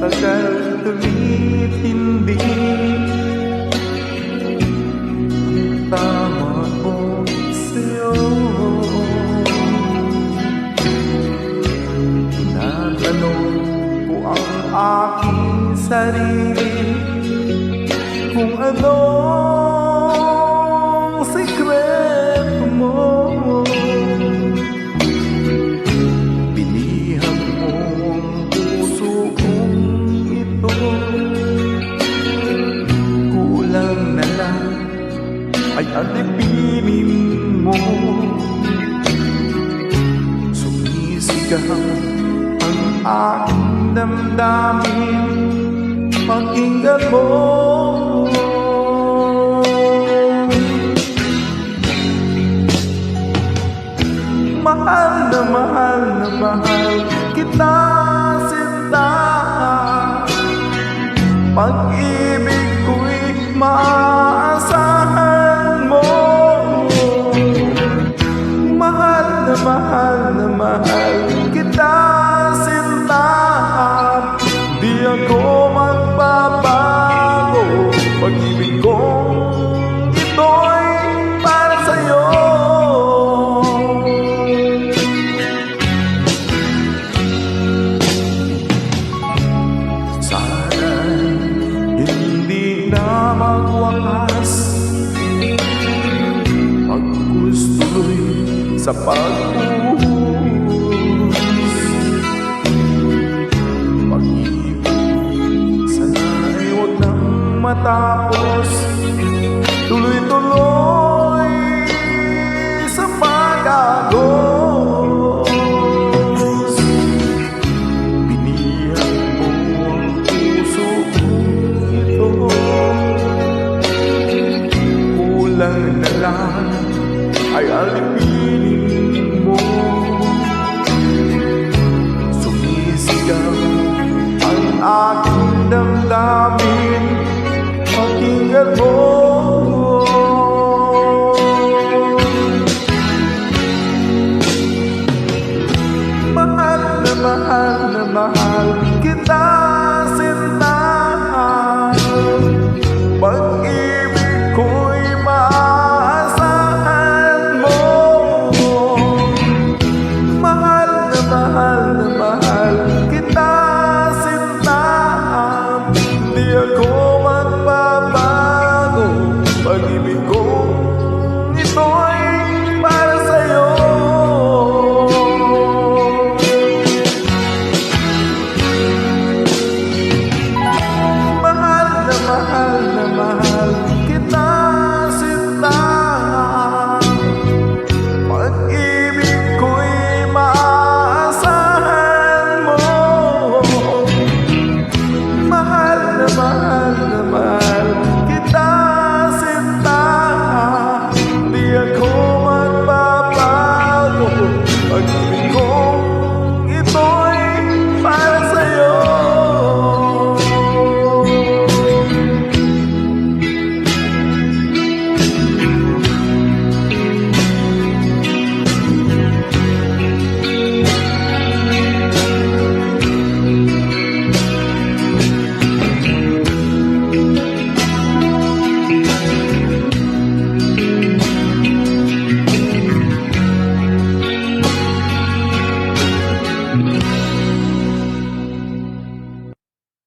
tagal tumitindi ang tama ko sa'yo. Tinatanong ko ang aking sarili kung anong sikreto mo. Binihag mo ang puso kong ito, kulang na lang ay alipinin mo. Sumisigaw ang aking damdamin, pakinggan mo. Mahal na mahal na mahal kita, sinta. Pag-ibig ko'y maaasahan mo. Mahal na mahal na mahal kita, sinta. Di ako magbabago, pag-ibig kong ito'y para sa'yo. Magwakas pag gusto'y sa pag-uus. Pag-ibig sana'y huwag nang matapos, tuloy-tuloy sa pag-agos. Binihag mo ang puso kong ito, kulang na lang ay alipinin mo. Sumisigaw ang aking damdamin, pakinggan mo.